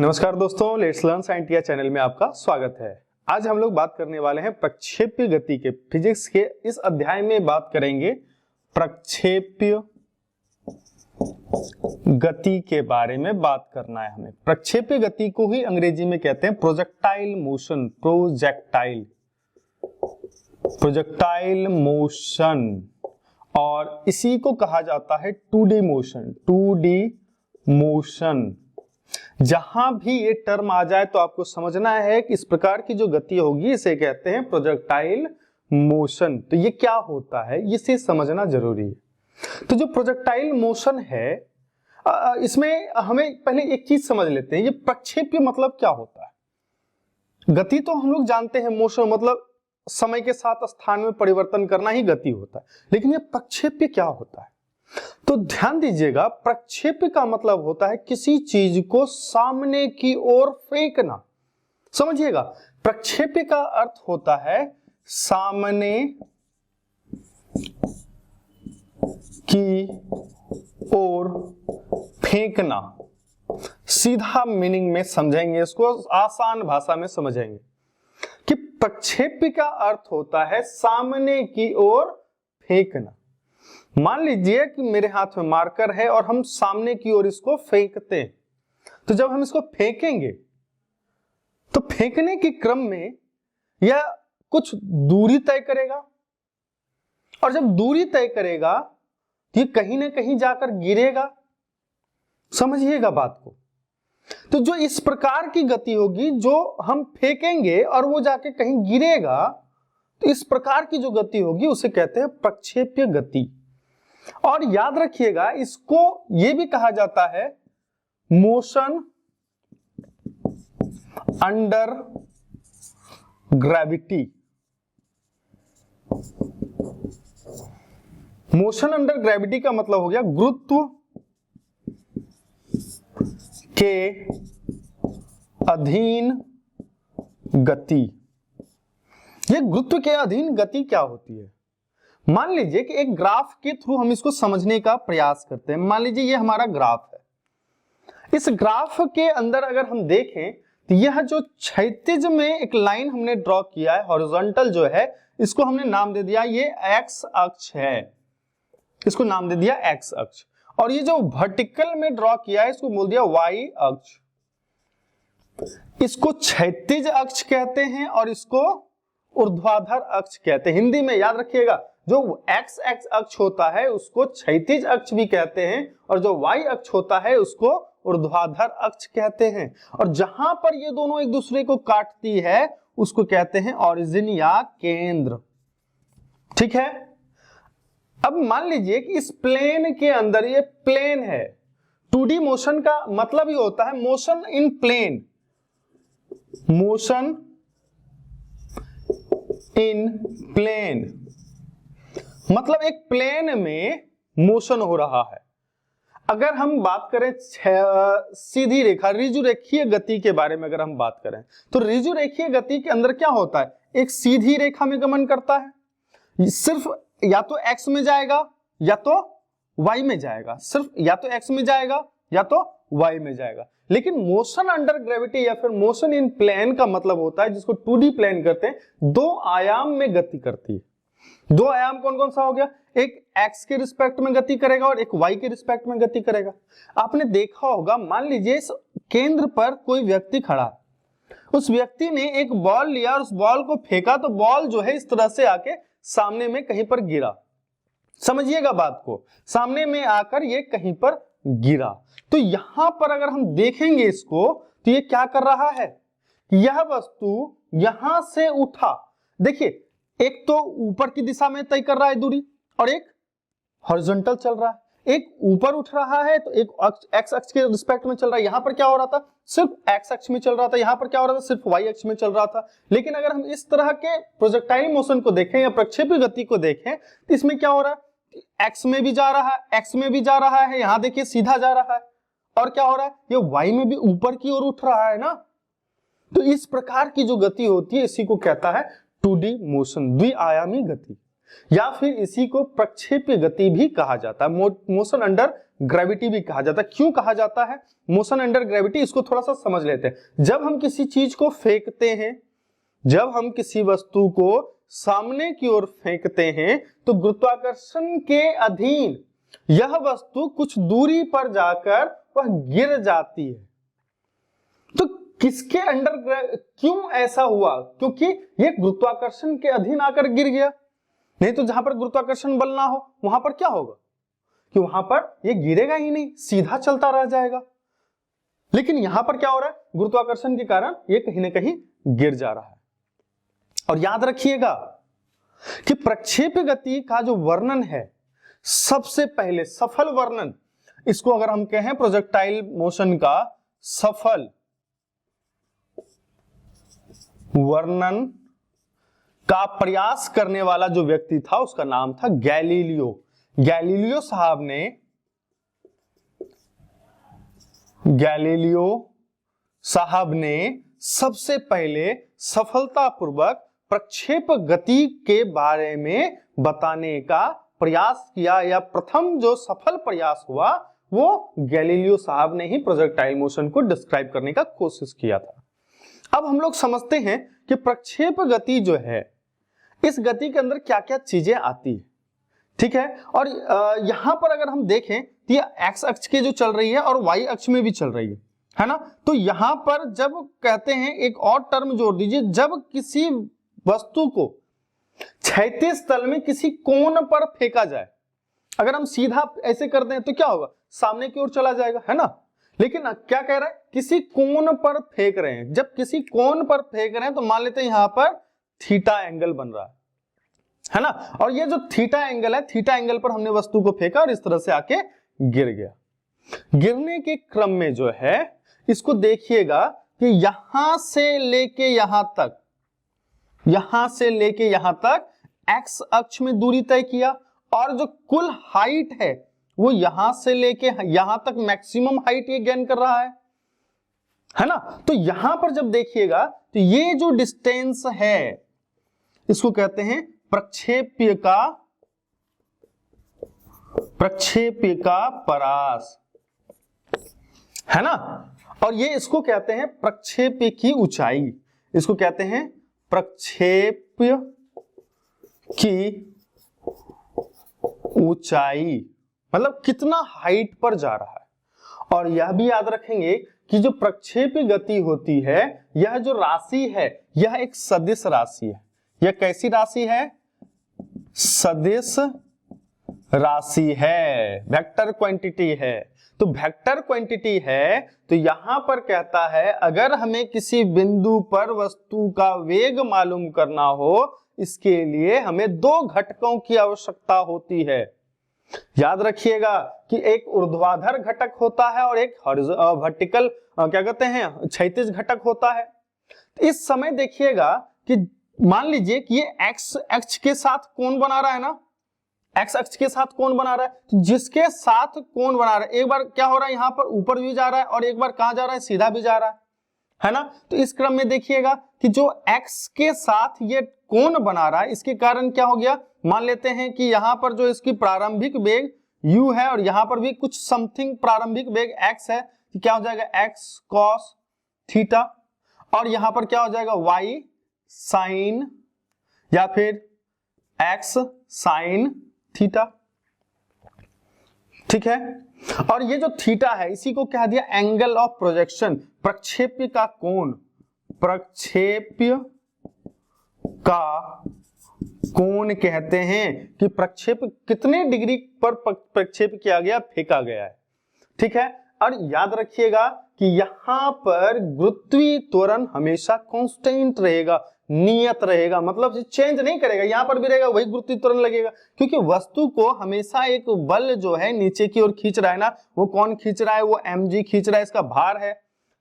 नमस्कार दोस्तों, let's learn scientia channel में आपका स्वागत है। आज हम लोग बात करने वाले हैं प्रक्षेप्य गति के। फिजिक्स के इस अध्याय में बात करेंगे प्रक्षेप्य गति के बारे में बात करना है हमें। प्रक्षेप्य गति को ही अंग्रेजी में कहते हैं प्रोजेक्टाइल मोशन। प्रोजेक्टाइल मोशन, और इसी को कहा जाता है 2D मोशन। 2D मोशन, जहां भी ये टर्म आ जाए तो आपको समझना है कि इस प्रकार की जो गति होगी इसे कहते हैं प्रोजेक्टाइल मोशन। तो ये क्या होता है इसे समझना जरूरी है। तो जो प्रोजेक्टाइल मोशन है, इसमें हमें पहले एक चीज समझ लेते हैं, ये प्रक्षेप्य मतलब क्या होता है। गति तो हम लोग जानते हैं, मोशन मतलब समय के साथ स्थान में परिवर्तन करना ही गति होता है, लेकिन ये प्रक्षेप्य क्या होता है। तो ध्यान दीजिएगा, प्रक्षेप्य का मतलब होता है किसी चीज को सामने की ओर फेंकना। समझिएगा, प्रक्षेप्य का अर्थ होता है सामने की ओर फेंकना। सीधा मीनिंग में समझेंगे इसको, आसान भाषा में समझेंगे कि प्रक्षेप्य का अर्थ होता है सामने की ओर फेंकना। मान लीजिए कि मेरे हाथ में मार्कर है और हम सामने की ओर इसको फेंकते हैं। तो जब हम इसको फेंकेंगे तो फेंकने के क्रम में यह कुछ दूरी तय करेगा, और जब दूरी तय करेगा तो ये कहीं ना कहीं जाकर गिरेगा। समझिएगा बात को। तो जो इस प्रकार की गति होगी, जो हम फेंकेंगे और वो जाके कहीं गिरेगा, तो इस प्रकार की जो गति होगी उसे कहते हैं प्रक्षेप्य गति। और याद रखिएगा, इसको यह भी कहा जाता है motion under gravity. Motion under gravity का मतलब हो गया गुरुत्व के अधीन गति। यह गुरुत्व के अधीन गति क्या होती है? मान लीजिए कि एक ग्राफ के थ्रू हम इसको समझने का प्रयास करते हैं। मान लीजिए ये हमारा ग्राफ है। इस ग्राफ के अंदर अगर हम देखें तो यह जो क्षैतिज में एक लाइन हमने ड्रॉ किया है, हॉरिजॉन्टल जो है, इसको हमने नाम दे दिया ये एक्स अक्ष है। इसको नाम दे दिया एक्स अक्ष। और ये जो वर्टिकल में ड्रॉ किया है इसको बोल दिया वाई अक्ष। इसको क्षैतिज अक्ष कहते हैं और इसको ऊर्ध्वाधर अक्ष कहते हैं। हिंदी में याद रखिएगा, जो एक्स एक्स अक्ष होता है उसको क्षैतिज अक्ष भी कहते हैं, और जो वाई अक्ष होता है उसको ऊर्ध्वाधर अक्ष कहते हैं। और जहां पर ये दोनों एक दूसरे को काटती है उसको कहते हैं ओरिजिन या केंद्र। ठीक है। अब मान लीजिए कि इस प्लेन के अंदर, ये प्लेन है। 2D मोशन का मतलब ही होता है motion in plane. Motion in plane मतलब एक प्लेन में मोशन हो रहा है। अगर हम बात करें सीधी रेखा, रिजु रेखीय गति के बारे में अगर हम बात करें, तो रिजु रेखीय गति के अंदर क्या होता है? एक सीधी रेखा में गमन करता है। सिर्फ या तो एक्स में जाएगा या तो वाई में जाएगा। सिर्फ या तो एक्स में जाएगा या तो वाई में जाएगा। लेकिन मोशन अंडर ग्रेविटी या फिर मोशन इन प्लेन का मतलब होता है, जिसको 2D प्लेन करते हैं, 2 आयाम में गति करती है। 2 आयाम कौन कौन सा हो गया? एक एक्स के रिस्पेक्ट में गति करेगा और एक वाई के रिस्पेक्ट में गति करेगा। आपने देखा होगा, मान लीजिए इस केंद्र पर कोई व्यक्ति खड़ा है। उस व्यक्ति ने एक बॉल लिया और उस बॉल को फेंका, तो बॉल जो है इस तरह से आके सामने में कहीं पर गिरा। समझिएगा बात को, सामने में आकर ये कहीं पर गिरा। तो यहां पर अगर हम देखेंगे इसको, तो ये क्या कर रहा है? यह वस्तु यहां से उठा। देखिए, एक तो ऊपर की दिशा में तय कर रहा है दूरी, और एक हॉरिजॉन्टल चल रहा है। एक ऊपर उठ रहा है तो एक एक्स अक्ष के रिस्पेक्ट में चल रहा है। यहां पर क्या हो रहा था? सिर्फ एक्स अक्ष में चल रहा था। यहां पर क्या हो रहा था? सिर्फ वाई अक्ष में चल रहा था। लेकिन अगर हम इस तरह के प्रोजेक्टाइल मोशन को देखें या प्रक्षेप्य गति को देखें, तो इसमें क्या हो रहा है? एक्स में भी जा रहा है, एक्स में भी जा रहा है, यहां देखिए सीधा जा रहा है। और क्या हो रहा है? ये वाई में भी ऊपर की ओर उठ रहा है ना। तो इस प्रकार की जो गति होती है इसी को कहता है 2D मोशन, द्विआयामी गति। या फिर इसी को प्रक्षेप्य गति भी कहा जाता है, मोशन अंडर ग्रेविटी भी कहा जाता है। क्यों कहा जाता है मोशन अंडर ग्रेविटी, इसको थोड़ा सा समझ लेते हैं। जब हम किसी चीज को फेंकते हैं, जब हम किसी वस्तु को सामने की ओर फेंकते हैं तो गुरुत्वाकर्षण के अधीन यह वस्तु कुछ दूरी पर जाकर वह गिर जाती है। तो किसके अंडर, क्यों ऐसा हुआ? क्योंकि ये गुरुत्वाकर्षण के अधीन आकर गिर गया। नहीं तो जहां पर गुरुत्वाकर्षण बल ना हो वहां पर क्या होगा कि वहां पर ये गिरेगा ही नहीं, सीधा चलता रह जाएगा। लेकिन यहां पर क्या हो रहा है, गुरुत्वाकर्षण के कारण ये कहीं ना कहीं गिर जा रहा है। और याद रखिएगा कि प्रक्षेप गति का जो वर्णन है, सबसे पहले सफल वर्णन, इसको अगर हम कहें प्रोजेक्टाइल मोशन का सफल वर्णन का प्रयास करने वाला जो व्यक्ति था उसका नाम था गैलीलियो। गैलीलियो साहब ने सबसे पहले सफलतापूर्वक प्रक्षेप गति के बारे में बताने का प्रयास किया, या प्रथम जो सफल प्रयास हुआ वो गैलीलियो साहब ने ही प्रोजेक्टाइल मोशन को डिस्क्राइब करने का कोशिश किया था। अब हम लोग समझते हैं कि प्रक्षेप गति जो है, इस गति के अंदर क्या क्या चीजें आती है, ठीक है। और यहां पर अगर हम देखें तो ये एक्स अक्ष के जो चल रही है और वाई अक्ष में भी चल रही है ना। तो यहां पर जब कहते हैं, एक और टर्म जोड़ दीजिए, जब किसी वस्तु को क्षैतिज तल में किसी कोण पर फेंका जाए, अगर हम सीधा ऐसे कर दें तो क्या होगा, सामने की ओर चला जाएगा, है ना। लेकिन क्या कह रहा है, किसी कोण पर फेंक रहे हैं। जब किसी कोण पर फेंक रहे हैं तो मान लेते हैं यहां पर थीटा एंगल बन रहा है ना। और ये जो थीटा एंगल है, थीटा एंगल पर हमने वस्तु को फेंका और इस तरह से आके गिर गया। गिरने के क्रम में जो है, इसको देखिएगा कि यहां से लेके यहां तक, यहां से लेके यहां तक एक्स अक्ष में दूरी तय किया, और जो कुल हाइट है वो यहां से लेके यहां तक मैक्सिमम हाइट ये गेन कर रहा है ना। तो यहां पर जब देखिएगा तो ये जो डिस्टेंस है इसको कहते हैं प्रक्षेप्य का परास, है ना। और ये इसको कहते हैं प्रक्षेप्य की ऊंचाई, इसको कहते हैं प्रक्षेप्य की ऊंचाई, मतलब कितना हाइट पर जा रहा है। और यह भी याद रखेंगे कि जो प्रक्षेप्य गति होती है, यह जो राशि है यह एक सदिश राशि है। यह कैसी राशि है, सदिश राशि है, वेक्टर क्वांटिटी है। तो वेक्टर क्वांटिटी है तो यहां पर कहता है अगर हमें किसी बिंदु पर वस्तु का वेग मालूम करना हो, इसके लिए हमें दो घटकों की आवश्यकता होती है। याद रखिएगा कि एक ऊर्ध्वाधर घटक होता है और एक वर्टिकल क्या कहते हैं, क्षैतिज घटक होता है। तो इस समय देखिएगा कि मान लीजिए कि ये एक्स अक्ष के साथ कोण बना रहा है ना, एक्स अक्ष के साथ कोण बना रहा है, तो जिसके साथ कोण बना रहा है, एक बार क्या हो रहा है, यहां पर ऊपर भी जा रहा है और एक बार कहां जा रहा है, सीधा भी जा रहा है ना। तो इस क्रम में देखिएगा कि जो एक्स के साथ ये कोण बना रहा है, इसके कारण क्या हो गया, मान लेते हैं कि यहां पर जो इसकी प्रारंभिक वेग u है और यहां पर भी कुछ समथिंग प्रारंभिक वेग x है, तो क्या हो जाएगा x cos थीटा, और यहां पर क्या हो जाएगा y sin या फिर x sin थीटा, ठीक है। और ये जो थीटा है इसी को कह दिया एंगल ऑफ प्रोजेक्शन, प्रक्षेप्य का कोण, प्रक्षेप्य का कोण कहते हैं कि प्रक्षेप कितने डिग्री पर प्रक्षेप किया गया, फेंका गया है, ठीक है। और याद रखिएगा कि यहां पर गुरुत्वीय त्वरण हमेशा कांस्टेंट रहेगा, नियत रहेगा, मतलब चेंज नहीं करेगा, यहां पर भी रहेगा वही गुरुत्वीय त्वरण लगेगा, क्योंकि वस्तु को हमेशा एक बल जो है नीचे की ओर खींच रहा है ना, वो कौन खींच रहा है, वो mg खींच रहा है, इसका भार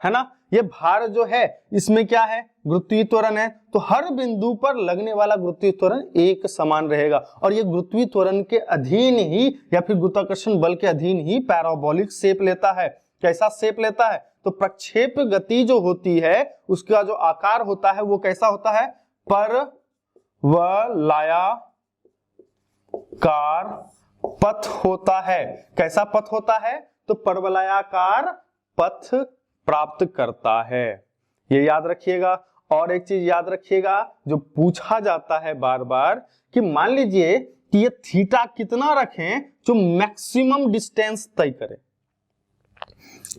है ना। ये भार जो है इसमें क्या है, गुरुत्वीय त्वरण है, तो हर बिंदु पर लगने वाला गुरुत्वीय त्वरण एक समान रहेगा, और ये गुरुत्वीय त्वरण के अधीन ही या फिर गुरुत्वाकर्षण बल के अधीन ही पैराबोलिक शेप लेता है। कैसा शेप लेता है, तो प्रक्षेप गति जो होती है उसका जो आकार होता है वो कैसा होता है, परवलयाकार पथ होता है। कैसा पथ होता है? तो परवलयाकार पथ प्राप्त करता है, ये याद रखिएगा। और एक चीज याद रखिएगा जो पूछा जाता है बार बार कि मान लीजिए कि ये थीटा कितना रखें जो मैक्सिमम डिस्टेंस तय करे।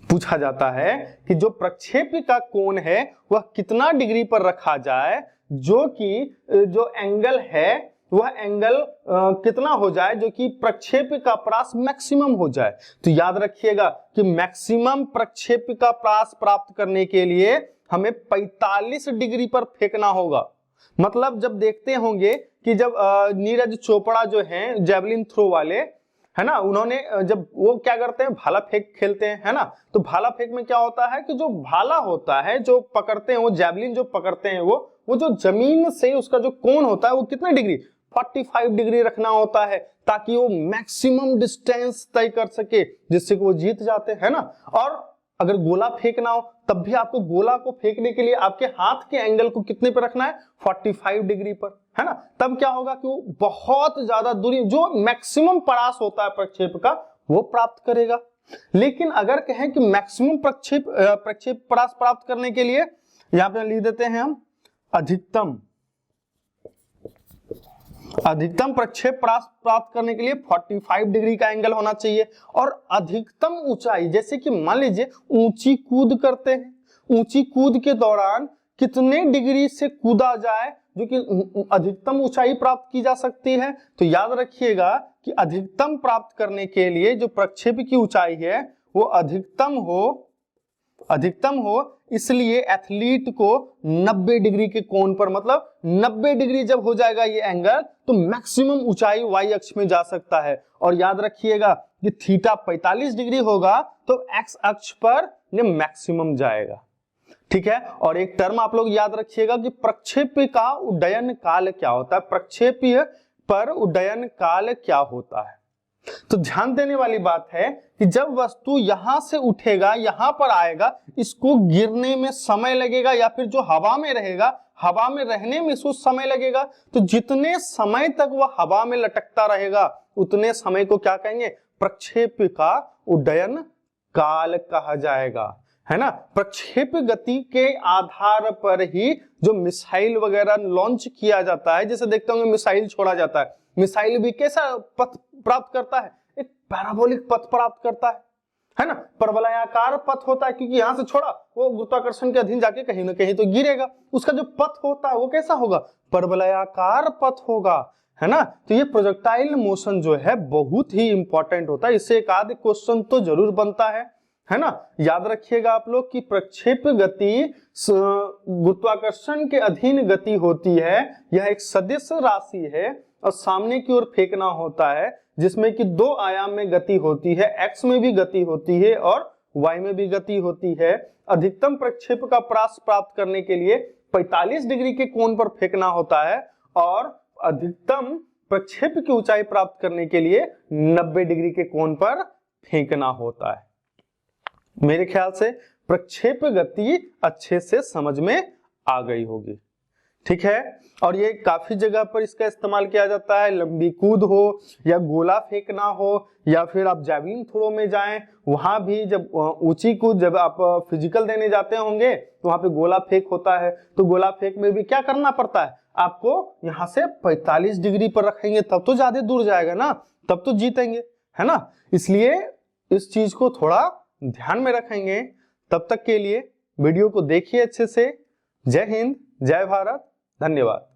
पूछा जाता है कि जो प्रक्षेप का कोण है वह कितना डिग्री पर रखा जाए जो कि जो एंगल है वह एंगल कितना हो जाए जो कि प्रक्षेप का प्रास मैक्सिमम हो जाए। तो याद रखिएगा कि मैक्सिमम प्रक्षेप का प्रास प्राप्त करने के लिए हमें 45 डिग्री पर फेंकना होगा। मतलब जब देखते होंगे कि जब नीरज चोपड़ा जो हैं जेवलिन थ्रो वाले, है ना, उन्होंने जब वो क्या करते हैं भाला फेंक खेलते हैं, है ना, तो भाला फेंक में क्या होता है कि जो भाला होता है जो पकड़ते हैं वो जेवलिन जो पकड़ते हैं वो जो जमीन से उसका जो कोण होता है वो कितने डिग्री 45 डिग्री रखना होता है ताकि वो मैक्सिमम डिस्टेंस तय कर सके जिससे कि वो जीत जाते हैं, है ना। और अगर गोला फेंकना हो तब भी आपको गोला को फेंकने के लिए आपके हाथ के एंगल को कितने पर रखना है 45 डिग्री पर, है ना। तब क्या होगा कि वो बहुत ज्यादा दूरी जो मैक्सिमम परास होता है प्रक्षेप का वो प्राप्त करेगा। लेकिन अगर कहें कि मैक्सिमम प्रक्षेप परास प्राप्त करने के लिए यहां पे लिख देते हैं हम अधिकतम प्रक्षेप प्राप्त करने के लिए 45 डिग्री का एंगल होना चाहिए। और अधिकतम ऊंचाई जैसे कि मान लीजिए ऊंची कूद करते हैं, ऊंची कूद के दौरान कितने डिग्री से कूदा जाए जो कि अधिकतम ऊंचाई प्राप्त की जा सकती है। तो याद रखिएगा कि अधिकतम प्राप्त करने के लिए जो प्रक्षेप की ऊंचाई है वो अधिकतम हो इसलिए एथलीट को 90 डिग्री के कोण पर, मतलब 90 डिग्री जब हो जाएगा ये एंगल तो मैक्सिमम ऊंचाई वाई अक्ष में जा सकता है। और याद रखिएगा कि थीटा 45 डिग्री होगा तो एक्स अक्ष पर ये मैक्सिमम जाएगा, ठीक है। और एक टर्म आप लोग याद रखिएगा कि प्रक्षेप का उड्डयन काल क्या होता है, प्रक्षेपीय पर उड्डयन काल क्या होता है। तो ध्यान देने वाली बात है कि जब वस्तु यहां से उठेगा यहां पर आएगा इसको गिरने में समय लगेगा या फिर जो हवा में रहेगा हवा में रहने में इसको समय लगेगा। तो जितने समय तक वह हवा में लटकता रहेगा उतने समय को क्या कहेंगे प्रक्षेप का उड्डयन काल कहा जाएगा, है ना। प्रक्षेप गति के आधार पर ही जो मिसाइल वगैरह लॉन्च किया जाता है, जैसे देखते होंगे मिसाइल छोड़ा जाता है, मिसाइल भी कैसा पथ प्राप्त करता है एक पैराबोलिक पथ प्राप्त करता है ना। परवलयाकार पथ होता है क्योंकि यहां से छोड़ा वो गुरुत्वाकर्षण के अधीन जाके कहीं ना कहीं तो गिरेगा, उसका जो पथ होता है वो कैसा होगा परवलयाकार पथ होगा, है ना। तो ये प्रोजेक्टाइल मोशन जो है बहुत ही इंपॉर्टेंट होता है, इससे एक आध क्वेश्चन तो जरूर बनता है ना। याद रखिएगा आप लोग कि प्रक्षेप गति गुरुत्वाकर्षण के अधीन गति होती है, यह एक सदिश राशि है और सामने की ओर फेंकना होता है जिसमें कि दो आयाम में गति होती है, एक्स में भी गति होती है और वाई में भी गति होती है। अधिकतम प्रक्षेप का प्रास प्राप्त करने के लिए 45 डिग्री के कोण पर फेंकना होता है और अधिकतम प्रक्षेप की ऊंचाई प्राप्त करने के लिए 90 डिग्री के कोण पर फेंकना होता है। मेरे ख्याल से प्रक्षेप गति अच्छे से समझ में आ गई होगी, ठीक है। और ये काफी जगह पर इसका इस्तेमाल किया जाता है, लंबी कूद हो या गोला फेंकना हो या फिर आप जैवलिन थ्रो में जाएं वहां भी जब ऊंची कूद जब आप फिजिकल देने जाते होंगे तो वहां पे गोला फेंक होता है। तो गोला फेंक में भी क्या करना पड़ता है आपको यहाँ से 45 डिग्री पर रखेंगे तब तो ज्यादा दूर जाएगा ना, तब तो जीतेंगे, है ना। इसलिए इस चीज को थोड़ा ध्यान में रखेंगे। तब तक के लिए वीडियो को देखिए अच्छे से। जय हिंद, जय भारत, धन्यवाद।